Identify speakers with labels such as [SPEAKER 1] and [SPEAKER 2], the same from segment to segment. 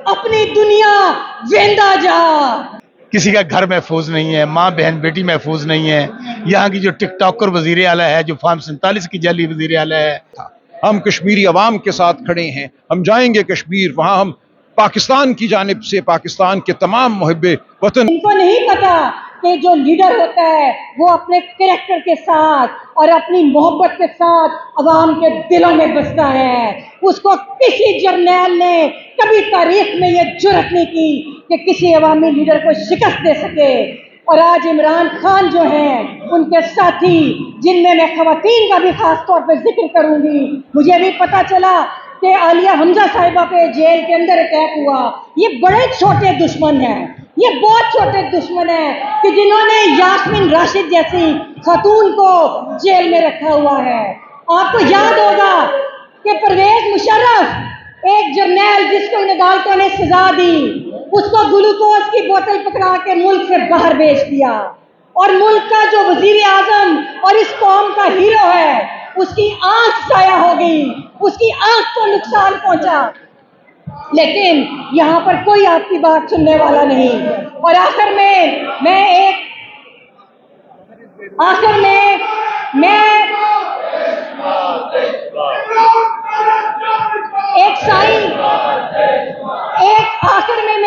[SPEAKER 1] अपनी दुनिया वेंदा जा।
[SPEAKER 2] किसी का घर महफूज नहीं है, माँ बहन बेटी महफूज नहीं है। यहाँ की जो टिकटॉकर वजीर आला है, जो फॉर्म 47 की जाली वजीर आला है।
[SPEAKER 3] हम कश्मीरी अवाम के साथ खड़े हैं, हम जाएंगे कश्मीर, वहाँ हम पाकिस्तान की जानिब से पाकिस्तान के तमाम मुहिब्बे वतन।
[SPEAKER 1] इनको नहीं पता कि जो लीडर होता है वो अपने कैरेक्टर के साथ और अपनी मोहब्बत के साथ अवाम के दिलों में बसता है। उसको किसी जर्नैल ने कभी तारीख में ये जुर्रत नहीं की कि किसी अवामी लीडर को शिकस्त दे सके। और आज इमरान खान जो हैं, उनके साथी, जिनमें मैं खवातीन का भी खास तौर पर जिक्र करूंगी, मुझे भी पता चला कि आलिया हमजा साहिबा पे जेल के अंदर अटैक हुआ। ये बड़े छोटे दुश्मन हैं, ये बहुत छोटे दुश्मन हैं कि जिन्होंने यास्मीन राशिद जैसी खातून को जेल में रखा हुआ है। आपको याद होगा कि परवेज मुशर्रफ, एक जर्नैल जिसको इन अदालतों ने सजा दी, उसको ग्लूकोज की बोतल पकड़ा के मुल्क से बाहर भेज दिया। और मुल्क का जो वजीर आजम और इस कौम का हीरो है, उसकी आंख साया हो गई, उसकी आंख को नुकसान पहुंचा। लेकिन यहाँ पर कोई आपकी बात सुनने वाला नहीं। और आखिर में मैं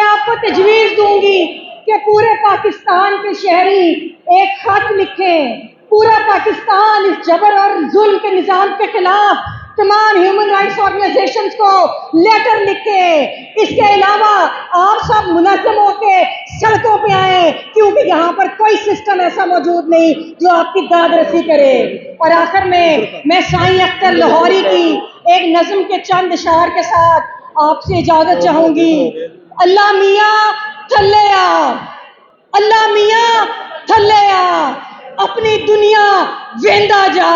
[SPEAKER 1] आपको तजवीज दूंगी कि पूरे पाकिस्तान के शहरी एक खत लिखें। पूरा पाकिस्तान इस जबर और जुल्म के निजाम के खिलाफ तमाम ह्यूमन राइट्स ऑर्गेनाइजेशंस को लेटर लिखे। इसके अलावा आप सब मुनज़्ज़म होकर सड़कों पे आए, क्योंकि यहाँ पर कोई सिस्टम ऐसा मौजूद नहीं जो आपकी दाद रसी करे। और आखिर में मैं साईं अख्तर लाहौरी की एक नज़्म के चंद अशार के साथ आपसे इजाजत चाहूंगी। अल्लाह मियाँ थल्ले आ, अल्लाह मियाँ थल्ले आ, अपनी दुनिया वेंदा जा।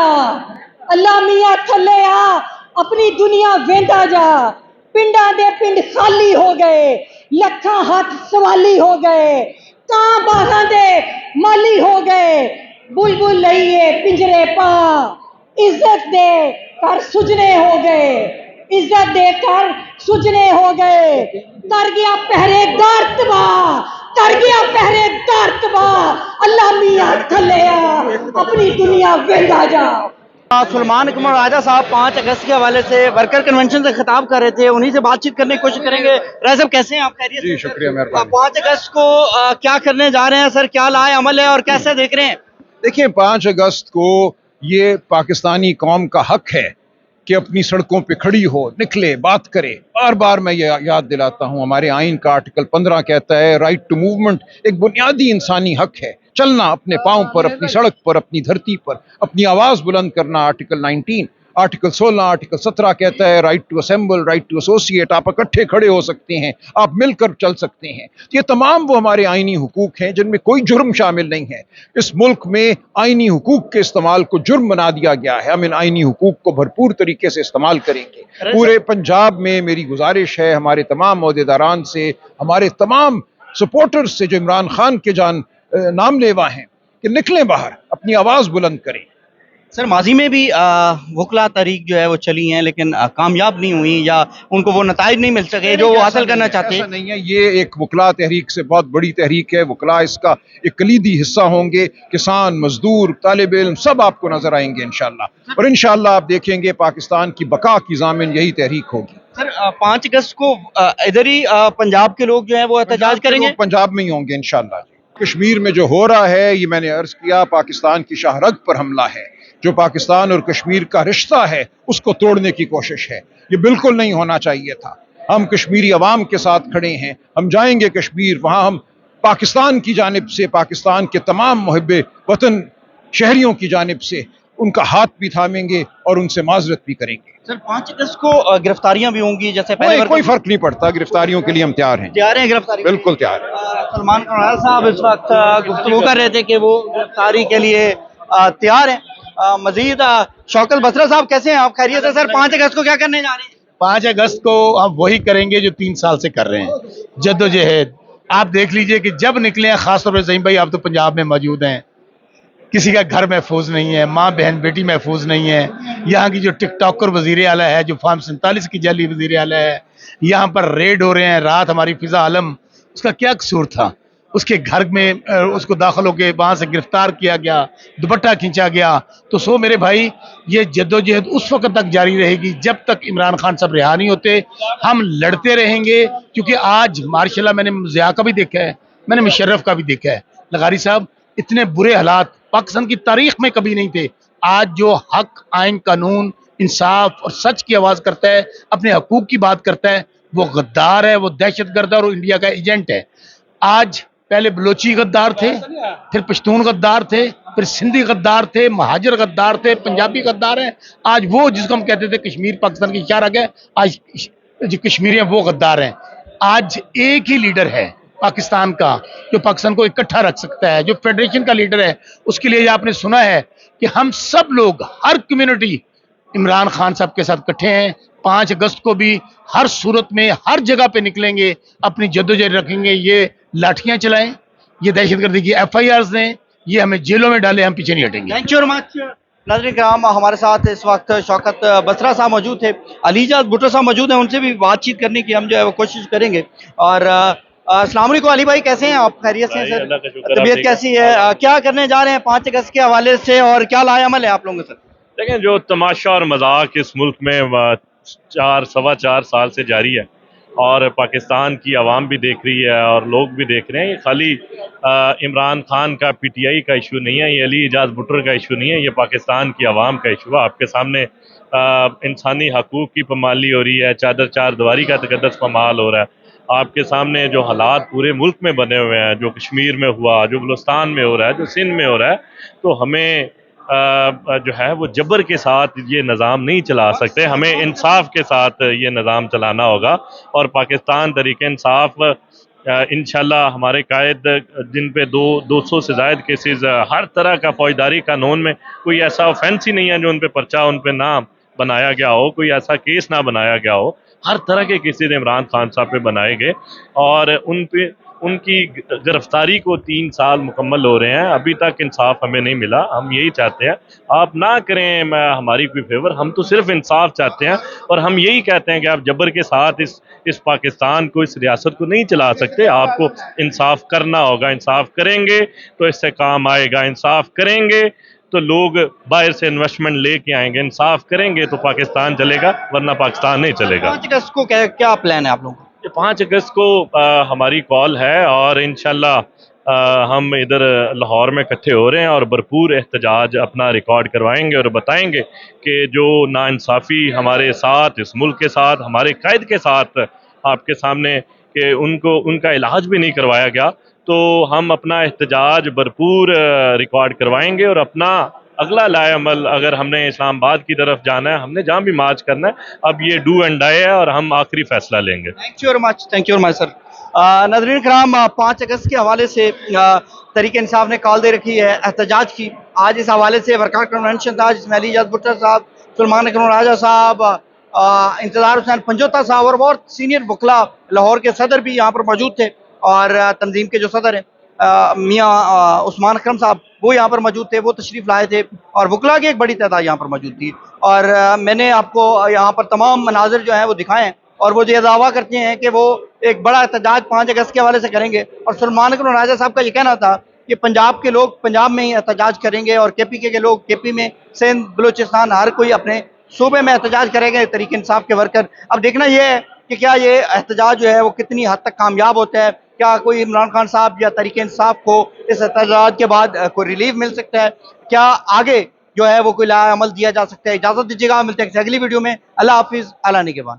[SPEAKER 1] अल्लाह मियाँ थल्ले आ, अपनी दुनिया वेंदा जा। पिंडा दे पिंड खाली हो गए, लखा हाथ सवाली हो गए, कां बागां दे माली हो गए। बुलबुल लइए पिंजरे पा, इज्जत दे कर सुजने हो गए, इज्जत दे कर सुजने हो गए। कर गया पहरेदार तबाह, कर गया पहरेदार तबाह। अल्लाह मियाँ थल्ले आ, अपनी दुनिया वेंदा जा।
[SPEAKER 4] सुलेमान कमर राजा साहब 5 अगस्त के हवाले से वर्कर कन्वेंशन से खिताब कर रहे थे, उन्हीं से बातचीत करने की कोशिश करेंगे। राजा साहब कैसे हैं आप? खैरियत से?
[SPEAKER 3] जी शुक्रिया, मेहरबानी।
[SPEAKER 4] 5 अगस्त को क्या करने जा रहे हैं सर? क्या लाए अमल है और कैसे देख रहे हैं?
[SPEAKER 3] देखिए, 5 अगस्त को ये पाकिस्तानी कौम का हक है कि अपनी सड़कों पे खड़ी हो, निकले, बात करे। बार बार मैं ये याद दिलाता हूँ, हमारे आइन का आर्टिकल 15 कहता है राइट टू मूवमेंट एक बुनियादी इंसानी हक है। चलना अपने पाँव पर, अपनी सड़क पर, अपनी धरती पर, अपनी आवाज़ बुलंद करना। आर्टिकल 19, आर्टिकल 16, आर्टिकल 17 कहता है right to assemble, right to associate. आप इकट्ठे खड़े हो सकते हैं, आप मिलकर चल सकते हैं। ये तमाम वो हमारे आइनी हुकूक हैं जिनमें कोई जुर्म शामिल नहीं है। इस मुल्क में आइनी हुकूक के इस्तेमाल को जुर्म बना दिया गया है। हम इन आइनी हुकूक को भरपूर तरीके से इस्तेमाल करेंगे। पूरे पंजाब में मेरी गुजारिश है हमारे तमाम ओहदेदारान से, हमारे तमाम सपोर्टर्स से जो इमरान खान के नाम लेवा हैं, कि निकलें बाहर, अपनी आवाज़ बुलंद करें।
[SPEAKER 4] सर माजी में भी वकला तहरीक जो है वो चली हैं, लेकिन कामयाब नहीं हुई या उनको वो नताइज नहीं मिल सके जो वो हासिल करना चाहते हैं।
[SPEAKER 3] ऐसा नहीं है, ये एक वकला तहरीक से बहुत बड़ी तहरीक है। वकला इसका एक कलीदी हिस्सा होंगे। किसान, मजदूर, तालिब इल्म सब आपको नजर आएंगे इंशाल्लाह। और इंशाल्लाह आप देखेंगे पाकिस्तान की बका की जामिन यही तहरीक होगी।
[SPEAKER 4] सर 5 अगस्त को इधर ही पंजाब के लोग जो है वो एहतजाज करेंगे।
[SPEAKER 3] पंजाब में ही होंगे इंशाल्लाह। कश्मीर में जो हो रहा है, ये मैंने अर्ज किया, पाकिस्तान की शाहरग पर हमला है। जो पाकिस्तान और कश्मीर का रिश्ता है उसको तोड़ने की कोशिश है। ये बिल्कुल नहीं होना चाहिए था। हम कश्मीरी अवाम के साथ खड़े हैं, हम जाएंगे कश्मीर, वहाँ हम पाकिस्तान की जानिब से पाकिस्तान के तमाम मुहिब्बे वतन शहरियों की जानिब से उनका हाथ भी थामेंगे और उनसे माजरत भी करेंगे।
[SPEAKER 4] सर 5 अगस्त को गिरफ्तारियां भी होंगी जैसे पहले?
[SPEAKER 3] कोई फर्क नहीं पड़ता, गिरफ्तारियों के लिए हम तैयार हैं।
[SPEAKER 4] तैयार हैं गिरफ्तारी?
[SPEAKER 3] बिल्कुल तैयार हैं।
[SPEAKER 4] सुलेमान कमर साहब इस वक्त गुफ्तगू कर रहे थे कि वो गिरफ्तारी के लिए तैयार हैं। मजीद शौकत बसरा साहब कैसे हैं आप? खैरियत से? सर 5 अगस्त को क्या करने जा रहे हैं?
[SPEAKER 2] 5 अगस्त को हम वही करेंगे जो 3 साल से कर रहे हैं, जद्दोजहद। आप देख लीजिए कि जब निकले हैं, खासतौर पर ज़हीम भाई आप तो पंजाब में मौजूद हैं, किसी का घर महफूज नहीं है, माँ बहन बेटी महफूज नहीं है। यहाँ की जो टिकटॉकर वजीर आला है, जो फॉर्म 47 की जाली वजीर आला है, यहाँ पर रेड हो रहे हैं। रात हमारी फिजा आलम, उसका क्या कसूर था? उसके घर में उसको दाखिल होकर वहां से गिरफ्तार किया गया, दुपट्टा खींचा गया। तो सो मेरे भाई, ये जद्दोजहद उस वक्त तक जारी रहेगी जब तक इमरान खान साहब रिहा नहीं होते। हम लड़ते रहेंगे, क्योंकि आज मार्शाल्लाह मैंने ज़िया का भी देखा है, मैंने मुशर्रफ का भी देखा है। लगारी साहब, इतने बुरे हालात पाकिस्तान की तारीख में कभी नहीं थे। आज जो हक, आइन, कानून, इंसाफ और सच की आवाज करता है, अपने हकूक की बात करता है, वो गद्दार है, वो दहशतगर्द और इंडिया का एजेंट है। आज पहले बलोची गद्दार थे, फिर पश्तून गद्दार थे, फिर सिंधी गद्दार थे, महाजर गद्दार थे, पंजाबी गद्दार हैं। आज वो जिसको हम कहते थे कश्मीर पाकिस्तान की इशारा है, आज जो कश्मीरी हैं वो गद्दार हैं। आज एक ही लीडर है पाकिस्तान का जो पाकिस्तान को इकट्ठा रख सकता है, जो फेडरेशन का लीडर है। उसके लिए आपने सुना है कि हम सब लोग, हर कम्युनिटी इमरान खान साहब के साथ इकट्ठे हैं। 5 अगस्त को भी हर सूरत में हर जगह पे निकलेंगे, अपनी जद्दोजहद रखेंगे। ये लाठियां चलाएं, ये दहशतगर्दी की FIRs दें, ये हमें जेलों में डाले, हम पीछे नहीं हटेंगे।
[SPEAKER 4] Thank you very much. नाज़रीन किराम, हमारे साथ इस वक्त शौकत बसरा साहब मौजूद थे, अलीजाज भुट्टो साहब मौजूद हैं, उनसे भी बातचीत करने की हम जो है वो कोशिश करेंगे। और अस्सलाम वालेकुम अली भाई, कैसे हैं आप? खैरियत से हैं सर?
[SPEAKER 5] अल्लाह का शुक्र,
[SPEAKER 4] तबीयत
[SPEAKER 5] आप
[SPEAKER 4] कैसी है? क्या करने जा रहे हैं 5 अगस्त के हवाले से, और क्या लाएअमल है आप लोगों के साथ?
[SPEAKER 5] देखें, जो तमाशा और मजाक इस मुल्क में 4 साल से जारी है, और पाकिस्तान की आवाम भी देख रही है और लोग भी देख रहे हैं, ये खाली इमरान खान का PTI का इशू नहीं है, ये अली एजाज भुट्टो का इशू नहीं है, ये पाकिस्तान की आवाम का इशू है। आपके सामने इंसानी हकूक़ की पमाली हो रही है, चादर चार दीवारी का तकद्दस पमाल हो रहा है। आपके सामने जो हालात पूरे मुल्क में बने हुए हैं, जो कश्मीर में हुआ, जो बलूचिस्तान में हो रहा है, जो सिंध में हो रहा है, तो हमें जो है वो जबर के साथ ये निज़ाम नहीं चला सकते। हमें इंसाफ के साथ ये निज़ाम चलाना होगा, और पाकिस्तान तरीके इंसाफ इंशाल्लाह हमारे कायद, जिन पे 200 से ज़ायद केसेस, हर तरह का फौजदारी कानून में कोई ऐसा ऑफेंस ही नहीं है जो उन पे पर्चा उन पे ना बनाया गया हो, कोई ऐसा केस ना बनाया गया हो। हर तरह के केसेस इमरान खान साहब पे बनाए गए, और उन पे उनकी गिरफ्तारी को 3 साल मुकम्मल हो रहे हैं, अभी तक इंसाफ हमें नहीं मिला। हम यही चाहते हैं, आप ना करें हमारी कोई फेवर, हम तो सिर्फ इंसाफ चाहते हैं, और हम यही कहते हैं कि आप जबर के साथ इस पाकिस्तान को, इस रियासत को नहीं चला सकते। आपको इंसाफ करना होगा, इंसाफ करेंगे तो इससे काम आएगा, इंसाफ करेंगे तो लोग बाहर से इन्वेस्टमेंट लेके आएंगे, इंसाफ करेंगे तो पाकिस्तान चलेगा, वरना पाकिस्तान नहीं चलेगा।
[SPEAKER 4] 5 अगस्त को क्या प्लान है आप लोगों का?
[SPEAKER 5] 5 अगस्त को हमारी कॉल है, और इंशाल्लाह हम इधर लाहौर में इकट्ठे हो रहे हैं, और भरपूर एहतजाज अपना रिकॉर्ड करवाएंगे और बताएंगे कि जो नाइंसाफ़ी हमारे साथ, इस मुल्क के साथ, हमारे कायद के साथ आपके सामने, कि उनका इलाज भी नहीं करवाया गया, तो हम अपना एहतजाज भरपूर रिकॉर्ड करवाएंगे, और अपना अगला लाएअमल, अगर हमने इस्लामाबाद की तरफ जाना है, हमने जहाँ भी मार्च करना है, अब ये डू एंड डाई है, और हम आखिरी फैसला लेंगे।
[SPEAKER 4] Thank you very much, thank you very much sir. नाज़रीन किराम, 5 अगस्त के हवाले से तहरीक इंसाफ ने कॉल दे रखी है एहतजाज की। आज इस हवाले से वर्कर कन्वेंशन था, जिसमें अली एजाज भुट्टो साहब, सुलेमान अकरम राजा साहब, इंतज़ार हुसैन पंजोता साहब और बहुत सीनियर वकला, लाहौर के सदर भी यहाँ पर मौजूद थे, और तंजीम के जो सदर हैं मियाँ उस्मान अकरम साहब, वो यहाँ पर मौजूद थे, वो तशरीफ़ लाए थे, और वकला की एक बड़ी तादाद यहाँ पर मौजूद थी। और मैंने आपको यहाँ पर तमाम मनाजिर जो हैं वो दिखाए हैं, और वो ये दावा करते हैं कि वो एक बड़ा एहतजाज 5 अगस्त के हवाले से करेंगे। और सुलेमान अकरम राजा साहब का ये कहना था कि पंजाब के लोग पंजाब में ही एहतजाज करेंगे, और KPK के लोग KP में, सिंध, बलूचिस्तान, हर कोई अपने सूबे में एहतजाज करेंगे, तहरीक इंसाफ के वर्कर। अब देखना यह है कि क्या ये एहतजाज जो है वो कितनी हद तक कामयाब होता है, क्या कोई इमरान खान साहब या तहरीक इंसाफ को इस एहतजाज के बाद कोई रिलीफ मिल सकता है, क्या आगे जो है वो कोई लाएअमल दिया जा सकता है। इजाज़त दीजिएगा, मिलते हैं अगली वीडियो में। अल्लाह हाफिज़, अला निगहबान।